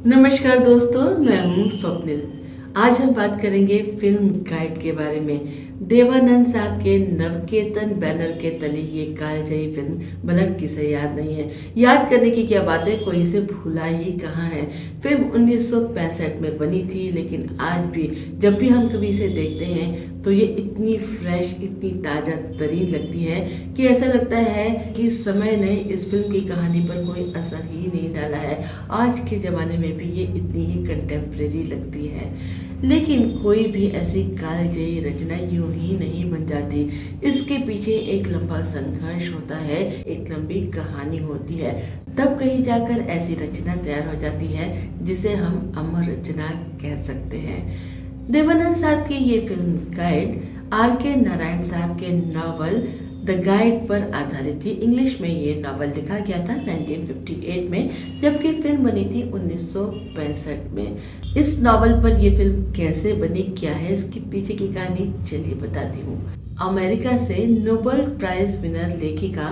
नमस्कार दोस्तों, मैं हूं स्वप्निल। आज हम बात करेंगे फिल्म गाइड के बारे में। देवानंद साहब के नवकेतन बैनर के तले ये कालजयी फिल्म भला किसे याद नहीं है। याद करने की क्या बात है, कोई इसे भूला ही कहाँ है। फिल्म 1965 में बनी थी, लेकिन आज भी जब भी हम कभी इसे देखते हैं तो ये इतनी फ्रेश, इतनी ताज़ा तरीन लगती है कि ऐसा लगता है कि समय ने इस फिल्म की कहानी पर कोई असर ही नहीं डाला है। आज के ज़माने में भी ये इतनी ही कंटेम्प्रेरी लगती है। लेकिन कोई भी ऐसी कालजयी रचना यूं ही नहीं बन जाती। इसके पीछे एक लंबा संघर्ष होता है, एक लंबी कहानी होती है, तब कहीं जाकर ऐसी रचना तैयार हो जाती है जिसे हम अमर रचना कह सकते हैं। देवानंद साहब की ये फिल्म गाइड R.K. नारायण साहब के नॉवल द गाइड पर आधारित थी। इंग्लिश में ये नॉवल लिखा गया था 1958 में, जबकि फिल्म बनी थी 1965 में। इस नॉवल पर यह फिल्म कैसे बनी, क्या है इसके पीछे की कहानी, चलिए बताती हूँ। अमेरिका से नोबेल प्राइज विनर लेखिका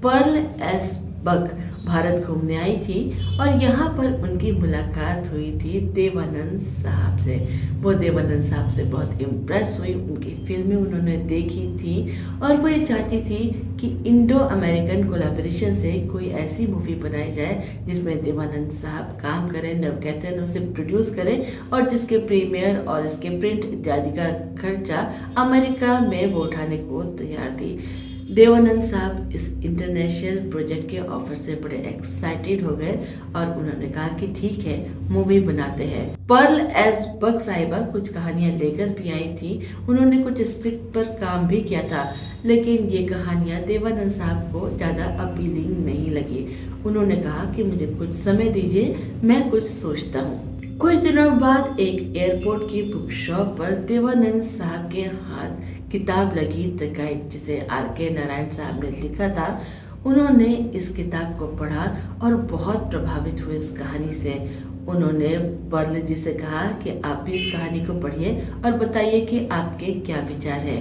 पर्ल एस बक भारत घूमने आई थी और यहाँ पर उनकी मुलाकात हुई थी देवानंद साहब से। वो देवानंद साहब से बहुत इम्प्रेस हुई, उनकी फिल्में उन्होंने देखी थी और वो ये चाहती थी कि इंडो अमेरिकन कोलैबोरेशन से कोई ऐसी मूवी बनाई जाए जिसमें देवानंद साहब काम करें, नवकेतन उसे प्रोड्यूस करें और जिसके प्रीमियर और इसके प्रिंट इत्यादि का खर्चा अमेरिका में वो उठाने को तैयार थी। देवानंद साहब इस इंटरनेशनल प्रोजेक्ट के ऑफर से बड़े एक्साइटेड हो गए और उन्होंने कहा कि ठीक है, मूवी बनाते हैं। पर्ल एस बक साहिबा कुछ कहानियां लेकर भी आई थी, उन्होंने कुछ स्क्रिप्ट पर काम भी किया था, लेकिन ये कहानियां देवानंद साहब को ज़्यादा अपीलिंग नहीं लगी। उन्होंने कहा कि मुझे कुछ समय दीजिए, मैं कुछ सोचता हूँ। कुछ दिनों बाद एक एयरपोर्ट की बुक शॉप पर देवानंद साहब के हाथ किताब लगी द गाइड, जिसे R.K. नारायण साहब ने लिखा था। उन्होंने इस किताब को पढ़ा और बहुत प्रभावित हुए इस कहानी से। उन्होंने पर्ल जी से कहा कि आप भी इस कहानी को पढ़िए और बताइए कि आपके क्या विचार हैं।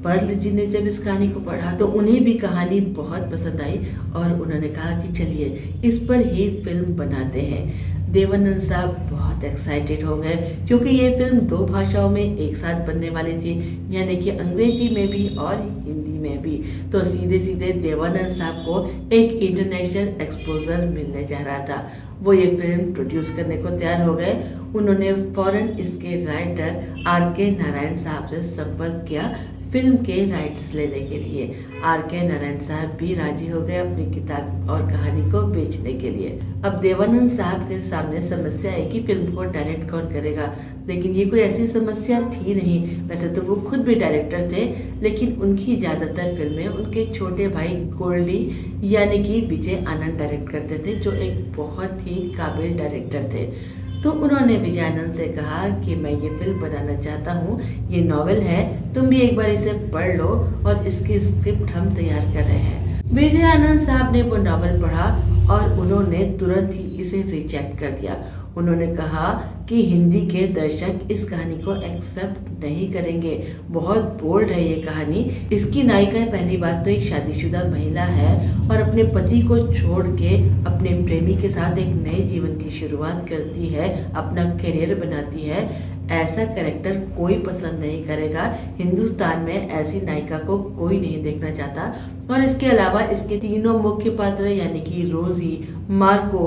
पर्ल जी ने जब इस कहानी को पढ़ा तो उन्हें भी कहानी बहुत पसंद आई और उन्होंने कहा कि चलिए इस पर ही फिल्म बनाते हैं। देवानंद साहब बहुत एक्साइटेड हो गए क्योंकि ये फिल्म 2 भाषाओं में एक साथ बनने वाली थी, यानी कि अंग्रेजी में भी और हिंदी में भी। तो सीधे सीधे देवानंद साहब को एक इंटरनेशनल एक्सपोजर मिलने जा रहा था। वो ये फिल्म प्रोड्यूस करने को तैयार हो गए। उन्होंने फौरन इसके राइटर R.K. नारायण साहब से संपर्क किया फिल्म के राइट्स लेने के लिए। R.K. नारायण साहब भी राजी हो गए अपनी किताब और कहानी को बेचने के लिए। अब देवानंद साहब के सामने समस्या है कि फिल्म को डायरेक्ट कौन करेगा, लेकिन ये कोई ऐसी समस्या थी नहीं। वैसे तो वो खुद भी डायरेक्टर थे, लेकिन उनकी ज़्यादातर फिल्में उनके छोटे भाई गोल्डी यानी कि विजय आनंद डायरेक्ट करते थे, जो एक बहुत ही काबिल डायरेक्टर थे। तो उन्होंने विजय आनंद से कहा कि मैं ये फिल्म बनाना चाहता हूँ, ये नॉवेल है, तुम भी एक बार इसे पढ़ लो और इसकी स्क्रिप्ट हम तैयार कर रहे हैं। विजय आनंद साहब ने वो नॉवेल पढ़ा और उन्होंने तुरंत ही इसे रिजेक्ट कर दिया। उन्होंने कहा कि हिंदी के दर्शक इस कहानी को एक्सेप्ट नहीं करेंगे, बहुत बोल्ड है ये कहानी। इसकी नायिका पहली बात तो एक शादीशुदा महिला है और अपने पति को छोड़ के अपने प्रेमी के साथ एक नए जीवन की शुरुआत करती है, अपना करियर बनाती है। ऐसा कैरेक्टर कोई पसंद नहीं करेगा, हिंदुस्तान में ऐसी नायिका को कोई नहीं देखना चाहता। और इसके अलावा इसके तीनों मुख्य पात्र यानी कि रोजी, मार्को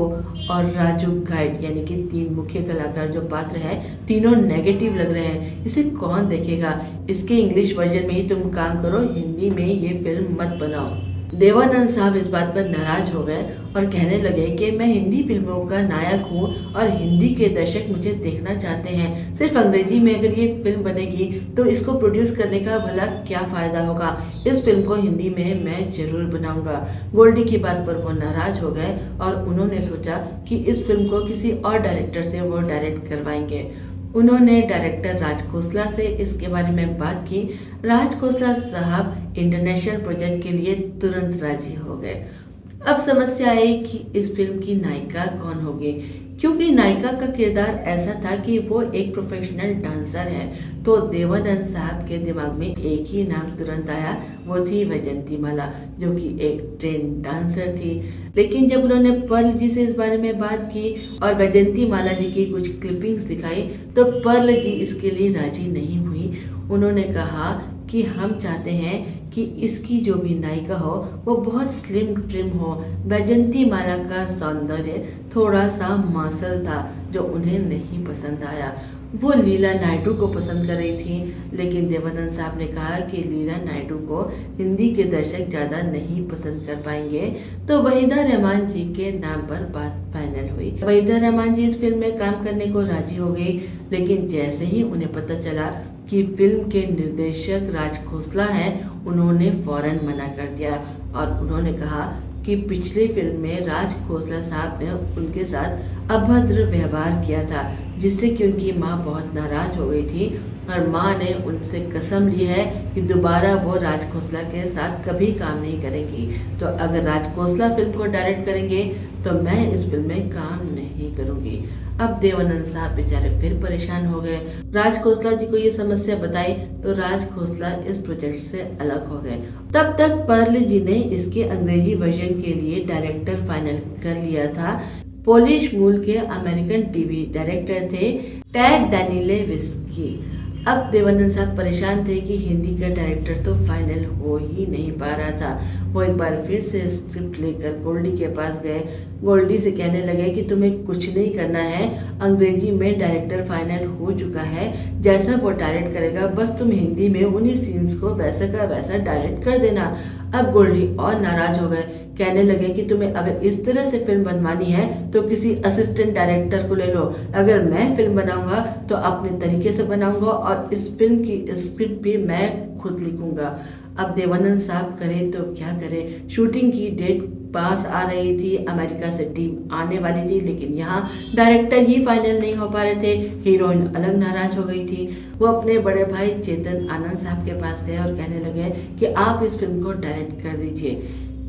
और राजू गाइड यानी कि 3 मुख्य कलाकार जो पात्र हैं, तीनों नेगेटिव लग रहे हैं। इसे कौन देखेगा? इसके इंग्लिश वर्जन में ही तुम काम करो, हिंदी में ये फिल्म मत बनाओ। देवानंद साहब इस बात पर नाराज हो गए और कहने लगे कि मैं हिंदी फिल्मों का नायक हूँ और हिंदी के दर्शक मुझे देखना चाहते हैं। सिर्फ अंग्रेजी में अगर ये फिल्म बनेगी तो इसको प्रोड्यूस करने का भला क्या फ़ायदा होगा? इस फिल्म को हिंदी में मैं जरूर बनाऊंगा। गोल्डी की बात पर वो नाराज हो गए और उन्होंने सोचा कि इस फिल्म को किसी और डायरेक्टर से वो डायरेक्ट करवाएंगे। उन्होंने डायरेक्टर राज खोसला से इसके बारे में बात की। राज खोसला साहब इंटरनेशनल प्रोजेक्ट के लिए तुरंत राजी हो गए। अब समस्या आई कि इस फिल्म की नायिका कौन होगी, क्योंकि क्योंकि नायिका का किरदार ऐसा था कि वो एक प्रोफेशनल डांसर है, तो देवानंद साहब के दिमाग में एक ही नाम तुरंत आया, वो थी वैजयंती माला, जो कि एक ट्रेन डांसर थी। लेकिन जब उन्होंने पर्ल जी से इस बारे में बात की और वैजयंती माला जी की कुछ क्लिपिंग्स दिखाई, तो पर्ल जी इसके लिए राजी नहीं हुई। उन्होंने कहा कि हम चाहते हैं कि इसकी जो भी नायिका हो वो बहुत स्लिम ट्रिम हो। वैजयंती माला का सौंदर्य थोड़ा सा मांसल था, जो उन्हें नहीं पसंद आया। वो लीला नायडू को पसंद कर रही थी, लेकिन देवानंद साहब ने कहा कि लीला नायडू को हिंदी के दर्शक ज़्यादा नहीं पसंद कर पाएंगे, तो वहीदा रहमान जी के नाम पर बात फाइनल हुई। वहीदा रहमान जी इस फिल्म में काम करने को राजी हो गई, लेकिन जैसे ही उन्हें पता चला कि फिल्म के निर्देशक राज खोसला हैं, उन्होंने फौरन मना कर दिया और उन्होंने कहा कि पिछली फिल्म में राज खोसला साहब ने उनके साथ अभद्र व्यवहार किया था, जिससे कि उनकी माँ बहुत नाराज हो गई थी और माँ ने उनसे कसम ली है कि दोबारा वो राज खोसला के साथ कभी काम नहीं करेंगी। तो अगर राज खोसला फिल्म को डायरेक्ट करेंगे तो मैं इस फिल्म में काम नहीं करूंगी। अब देवानंद साहब बेचारे फिर परेशान हो गए। राज खोसला जी को ये समस्या बताई तो राज खोसला इस प्रोजेक्ट से अलग हो गए। तब तक पर्ल जी ने इसके अंग्रेजी वर्जन के लिए डायरेक्टर फाइनल कर लिया था। पोलिश मूल के अमेरिकन टीवी डायरेक्टर थे टैड डैनिलेविस्की। अब देवानंद साहब परेशान थे कि हिंदी का डायरेक्टर तो फाइनल हो ही नहीं पा रहा था। वो एक बार फिर से स्क्रिप्ट लेकर गोल्डी के पास गए। गोल्डी से कहने लगे कि तुम्हें कुछ नहीं करना है, अंग्रेजी में डायरेक्टर फाइनल हो चुका है, जैसा वो डायरेक्ट करेगा बस तुम हिंदी में उन्हीं सीन्स को वैसा का वैसा डायरेक्ट कर देना। अब गोल्डी और नाराज हो गए, कहने लगे कि तुम्हें अगर इस तरह से फिल्म बनवानी है तो किसी असिस्टेंट डायरेक्टर को ले लो। अगर मैं फिल्म बनाऊंगा तो अपने तरीके से बनाऊंगा और इस फिल्म की स्क्रिप्ट भी मैं खुद लिखूंगा। अब देवानंद साहब करें तो क्या करें। शूटिंग की डेट पास आ रही थी, अमेरिका से टीम आने वाली थी, लेकिन यहाँ डायरेक्टर ही फाइनल नहीं हो पा रहे थे। हीरोइन अलग नाराज हो गई थी। वो अपने बड़े भाई चेतन आनंद साहब के पास गए और कहने लगे कि आप इस फिल्म को डायरेक्ट कर दीजिए।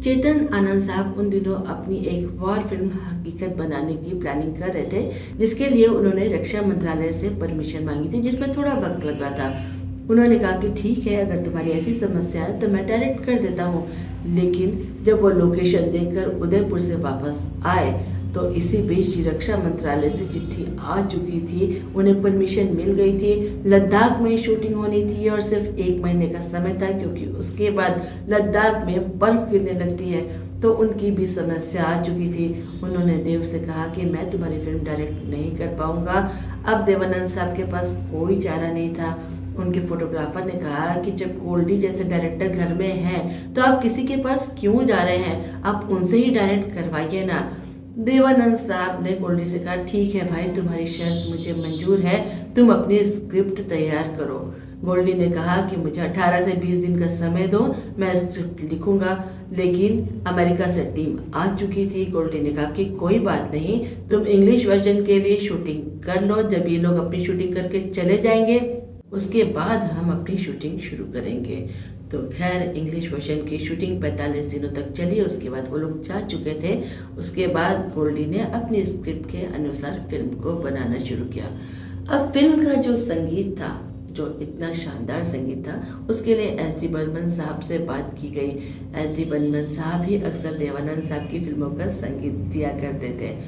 चेतन आनंद साहब उन दिनों अपनी एक वॉर फिल्म हकीकत बनाने की प्लानिंग कर रहे थे, जिसके लिए उन्होंने रक्षा मंत्रालय से परमिशन मांगी थी, जिसमें थोड़ा वक्त लग रहा था। उन्होंने कहा कि ठीक है, अगर तुम्हारी ऐसी समस्या है तो मैं डायरेक्ट कर देता हूँ। लेकिन जब वो लोकेशन देखकर उदयपुर से वापस आए तो इसी बीच रक्षा मंत्रालय से चिट्ठी आ चुकी थी, उन्हें परमिशन मिल गई थी। लद्दाख में शूटिंग होनी थी और सिर्फ 1 महीने का समय था, क्योंकि उसके बाद लद्दाख में बर्फ गिरने लगती है, तो उनकी भी समस्या आ चुकी थी। उन्होंने देव से कहा कि मैं तुम्हारी फिल्म डायरेक्ट नहीं कर पाऊंगा। अब देवानंद साहब के पास कोई चारा नहीं था। उनके फोटोग्राफर ने कहा कि जब गोल्डी जैसे डायरेक्टर घर में हैं तो आप किसी के पास क्यों जा रहे हैं, आप उनसे ही डायरेक्ट करवाइए ना। देवानंद साहब ने गोल्डी से कहा ठीक है भाई, तुम्हारी शर्त मुझे मंजूर है, तुम अपनी स्क्रिप्ट तैयार करो। गोल्डी ने कहा कि मुझे 18 से 20 दिन का समय दो, मैं स्क्रिप्ट लिखूंगा। लेकिन अमेरिका से टीम आ चुकी थी। गोल्डी ने कहा कि कोई बात नहीं, तुम इंग्लिश वर्जन के लिए शूटिंग कर लो। जब ये लोग अपनी शूटिंग करके चले जाएंगे उसके बाद हम अपनी शूटिंग शुरू करेंगे। तो खैर इंग्लिश वर्जन की शूटिंग 45 दिनों तक चली। उसके बाद वो लोग जा चुके थे। उसके बाद गोल्डी ने अपनी स्क्रिप्ट के अनुसार फिल्म को बनाना शुरू किया। अब फिल्म का जो संगीत था, जो इतना शानदार संगीत था, उसके लिए एस डी बर्मन साहब से बात की गई। एस डी बर्मन साहब ही अक्सर देवानंद साहब की फिल्मों का संगीत दिया करते थे।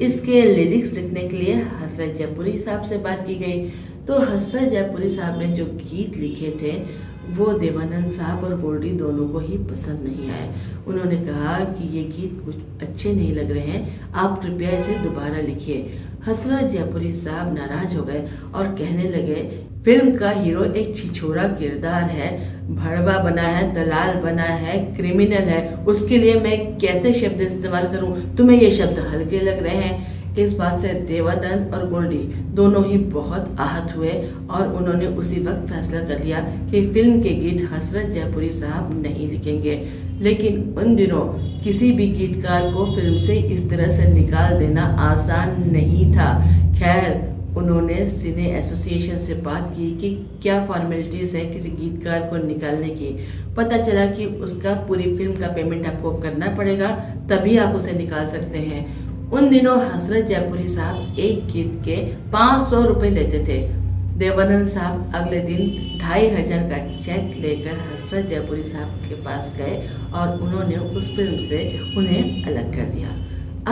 इसके लिरिक्स लिखने के लिए हसरत जयपुरी साहब से बात की गई। तो हसरत जयपुरी साहब ने जो गीत लिखे थे वो देवानंद साहब और गोल्डी दोनों को ही पसंद नहीं आए। उन्होंने कहा कि ये गीत कुछ अच्छे नहीं लग रहे हैं, आप कृपया इसे दोबारा लिखिए। हसरत जयपुरी साहब नाराज हो गए और कहने लगे फिल्म का हीरो एक छिछोरा किरदार है, भड़वा बना है, दलाल बना है, क्रिमिनल है, उसके लिए मैं कैसे शब्द इस्तेमाल करूं, तुम्हें ये शब्द हल्के लग रहे हैं। इस बात से देवानंद और गोल्डी दोनों ही बहुत आहत हुए और उन्होंने उसी वक्त फैसला कर लिया कि फिल्म के गीत हसरत जयपुरी साहब नहीं लिखेंगे। लेकिन उन दिनों किसी भी गीतकार को फिल्म से इस तरह से निकाल देना आसान नहीं था। खैर उन्होंने सिने एसोसिएशन से बात की कि क्या फॉर्मेलिटीज़ हैं किसी गीतकार को निकालने की। पता चला कि उसका पूरी फिल्म का पेमेंट आपको करना पड़ेगा, तभी आप उसे निकाल सकते हैं। उन दिनों हजरत जयपुरी साहब एक गीत के 500 रुपए लेते थे। देवानंद साहब अगले दिन 2500 का चेक लेकर हजरत जयपुरी साहब के पास गए और उन्होंने उस फिल्म से उन्हें अलग कर दिया।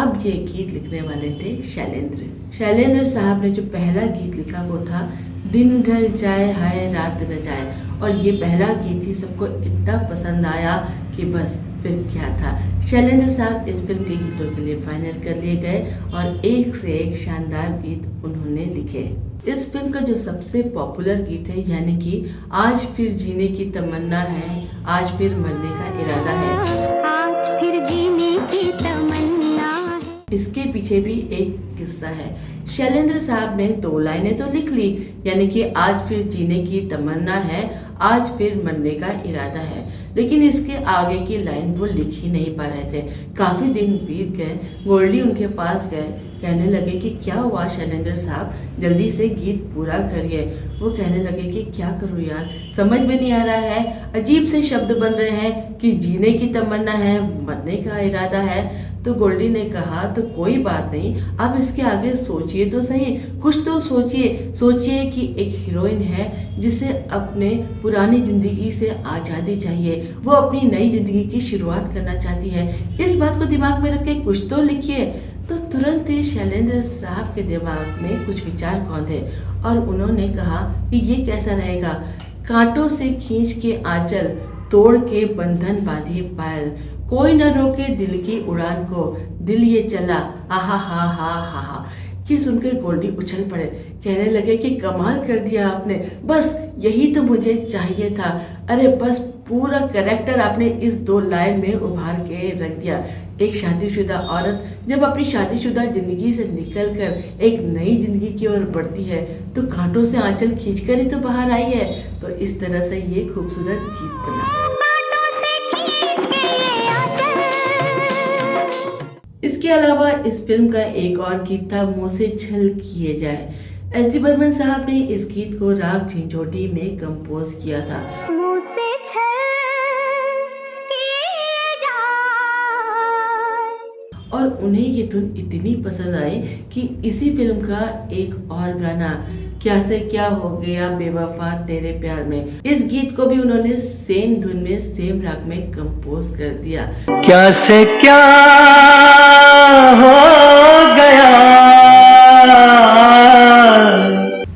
अब ये गीत लिखने वाले थे शैलेंद्र। शैलेंद्र साहब ने जो पहला गीत लिखा वो था दिन ढल जाए हाय रात न जाए, और ये पहला गीत ही सबको इतना पसंद आया कि बस फिर क्या था। शैलेंद्र साहब इस फिल्म के गीतों के लिए फाइनल कर लिए गए और एक से एक शानदार गीत उन्होंने लिखे। इस फिल्म का जो सबसे पॉपुलर गीत है यानी कि आज फिर जीने की तमन्ना है, आज फिर मरने का इरादा है, आज फिर जीने की तमन्ना है, इसके पीछे भी एक किस्सा है। शैलेंद्र साहब ने 2 लाइनें तो लिख ली, यानी कि आज फिर जीने की तमन्ना है, आज फिर मरने का इरादा है, लेकिन इसके आगे की लाइन वो लिख ही नहीं पा रहे थे। काफी दिन बीत गए, गोल्डी उनके पास गए, कहने लगे कि क्या हुआ शैलेंद्र साहब, जल्दी से गीत पूरा करिए। वो कहने लगे कि क्या करूँ यार, समझ में नहीं आ रहा है, अजीब से शब्द बन रहे हैं कि जीने की तमन्ना है, मरने का इरादा है। तो गोल्डी ने कहा तो कोई बात नहीं, आप इसके आगे सोचिए तो सही, कुछ तो सोचिए कि एक हीरोइन है जिसे अपने पुरानी जिंदगी से आज़ादी चाहिए, वो अपनी नई जिंदगी की शुरुआत करना चाहती है, इस बात को दिमाग में रख के कुछ तो लिखिए। तो तुरंत ही शैलेंद्र साहब के दिमाग में कुछ विचार कौंधे और उन्होंने कहा कि ये कैसा रहेगा, कांटों से खींच के आंचल, तोड़ के बंधन बांधी पायल, कोई न रोके दिल की उड़ान को, दिल ये चला आहा हा हा हा हा। ये सुनकर गोल्डी उछल पड़े, कहने लगे कि कमाल कर दिया आपने, बस यही तो मुझे चाहिए था। अरे बस पूरा कैरेक्टर आपने इस 2 लाइन में उभार के रख दिया। एक शादीशुदा औरत जब अपनी शादीशुदा जिंदगी से निकलकर एक नई जिंदगी की ओर बढ़ती है तो कांटों से आंचल खींचकर ही तो बाहर आई है। तो इस तरह से ये खूबसूरत गीत बना। कांटों से खींच के ये आंचल। इसके अलावा इस फिल्म का एक और गीत था मुँह से छल किए जाए। एस डी बर्मन साहब ने इस गीत को राग झंझोटी में कंपोज किया था। मुँह से छल किए जाए। और उन्हें ये धुन इतनी पसंद आई कि इसी फिल्म का एक और गाना क्या से क्या हो गया बेवफा तेरे प्यार में, इस गीत को भी उन्होंने सेम धुन में सेम राग में कंपोज कर दिया। क्या से क्या हो गया।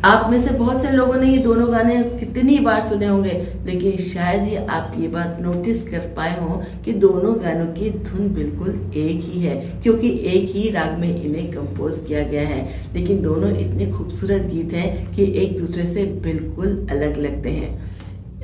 आप में से बहुत से लोगों ने ये दोनों गाने कितनी बार सुने होंगे, लेकिन शायद ही आप ये बात नोटिस कर पाए हों कि दोनों गानों की धुन बिल्कुल एक ही है, क्योंकि एक ही राग में इन्हें कंपोज किया गया है, लेकिन दोनों इतने खूबसूरत गीत हैं कि एक दूसरे से बिल्कुल अलग लगते हैं।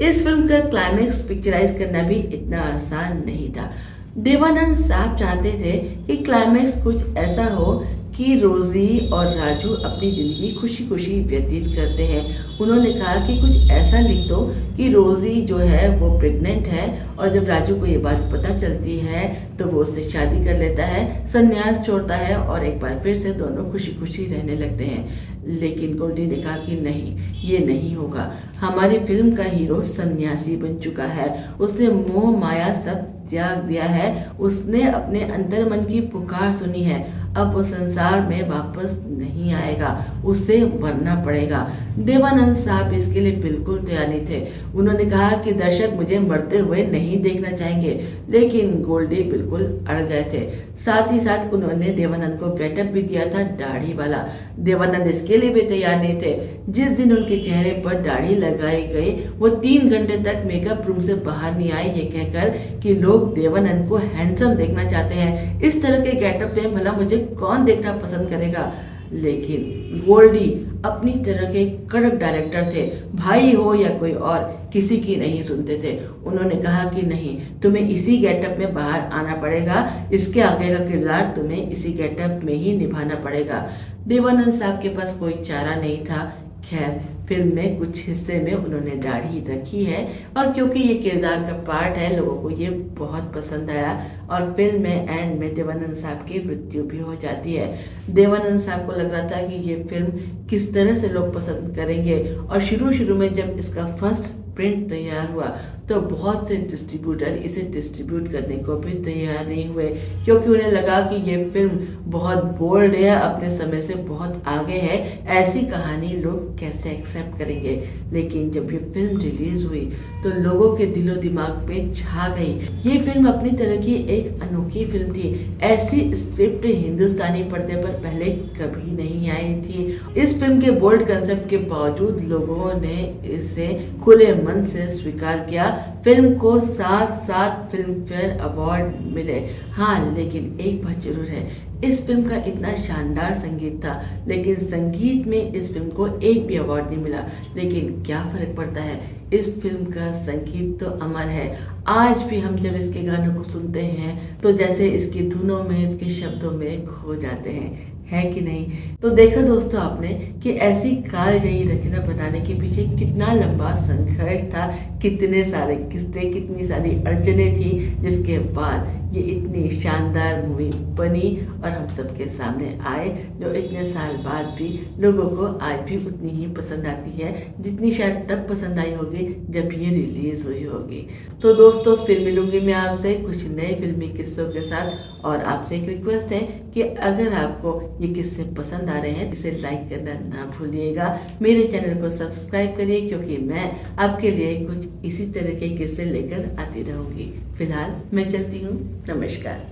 इस फिल्म का क्लाइमैक्स पिक्चराइज करना भी इतना आसान नहीं था। देवानंद साहब चाहते थे कि क्लाइमैक्स कुछ ऐसा हो कि रोजी और राजू अपनी जिंदगी खुशी खुशी व्यतीत करते हैं। उन्होंने कहा कि कुछ ऐसा लिख दो कि रोजी जो है वो प्रेग्नेंट है और जब राजू को ये बात पता चलती है तो वो उससे शादी कर लेता है, संन्यास छोड़ता है और एक बार फिर से दोनों खुशी खुशी रहने लगते हैं। लेकिन गोल्डी ने कहा कि नहीं, ये नहीं होगा, हमारी फिल्म का हीरो सन्यासी बन चुका है, उसने मोह माया सब त्याग दिया है, उसने अपने अंतर मन की पुकार सुनी है, अब वो संसार में वापस नहीं आएगा, उसे मरना पड़ेगा। देवानंद साहब इसके लिए बिल्कुल तैयार नहीं थे। उन्होंने कहा कि दर्शक मुझे मरते हुए नहीं देखना चाहेंगे, लेकिन गोल्डी बिल्कुल अड़ गए थे। साथ ही साथ उन्होंने देवानंद को गेटअप भी दिया था दाढ़ी वाला। देवानंद इसके लिए भी तैयार नहीं थे। जिस दिन उनके चेहरे पर दाढ़ी लगाई गई वो 3 घंटे तक मेकअप रूम से बाहर नहीं आए, ये कहकर कि लोग देवानंद को हैंडसम देखना चाहते हैं, इस तरह के गेटअप में भला मुझे कौन देखना पसंद करेगा। लेकिन गोल्डी अपनी तरह के कड़क डायरेक्टर थे, भाई हो या कोई और, किसी की नहीं सुनते थे। उन्होंने कहा कि नहीं, तुम्हें इसी गेटअप में बाहर आना पड़ेगा, इसके आगे का किरदार तुम्हें इसी गेटअप में ही निभाना पड़ेगा। देवानंद साहब के पास कोई चारा नहीं था। खैर, फिल्म में कुछ हिस्से में उन्होंने दाढ़ी रखी है और क्योंकि ये किरदार का पार्ट है, लोगों को ये बहुत पसंद आया और फिल्म में एंड में देवानंद साहब की मृत्यु भी हो जाती है। देवानंद साहब को लग रहा था कि ये फिल्म किस तरह से लोग पसंद करेंगे और शुरू में जब इसका फर्स्ट प्रिंट तैयार हुआ तो बहुत से डिस्ट्रीब्यूटर इसे डिस्ट्रीब्यूट करने को भी तैयार नहीं हुए, क्योंकि उन्हें लगा कि ये फिल्म बहुत बोल्ड है, अपने समय से बहुत आगे है, ऐसी कहानी लोग कैसे एक्सेप्ट करेंगे। लेकिन जब ये फिल्म रिलीज हुई तो लोगों के दिलो दिमाग पे छा गई। ये फिल्म अपनी तरह की एक अनोखी फिल्म थी। ऐसी स्क्रिप्ट हिंदुस्तानी पर्दे पर पहले कभी नहीं आई थी। इस फिल्म के बोल्ड कंसेप्ट के बावजूद लोगों ने इसे खुले मन से स्वीकार किया। फिल्म को 7 फिल्म फेयर अवार्ड मिले। हाँ, लेकिन एक बात जरूर है, इस फिल्म का इतना शानदार संगीत था, लेकिन संगीत में इस फिल्म को एक भी अवार्ड नहीं मिला। लेकिन क्या फर्क पड़ता है, इस फिल्म का संगीत तो अमर है। आज भी हम जब इसके गानों को सुनते हैं तो जैसे इसकी धुनों में, इसके शब्दों में खो जाते हैं, है कि नहीं। तो देखा दोस्तों आपने कि ऐसी कालजयी रचना बनाने के पीछे कितना लंबा संघर्ष था, कितने सारे किस्से, कितनी सारी अड़चने थी, जिसके बाद ये इतनी शानदार मूवी बनी और हम सबके सामने आए, जो इतने साल बाद भी लोगों को आज भी उतनी ही पसंद आती है जितनी शायद तब पसंद आई होगी जब ये रिलीज हुई होगी। तो दोस्तों फिर मिलूंगी मैं आपसे कुछ नए फिल्मी किस्सों के साथ, और आपसे एक रिक्वेस्ट है कि अगर आपको ये किस्से पसंद आ रहे हैं इसे लाइक करना ना भूलिएगा। मेरे चैनल को सब्सक्राइब करिए, क्योंकि मैं आपके लिए कुछ इसी तरह के किस्से लेकर आती रहूंगी। फिलहाल मैं चलती हूँ, नमस्कार।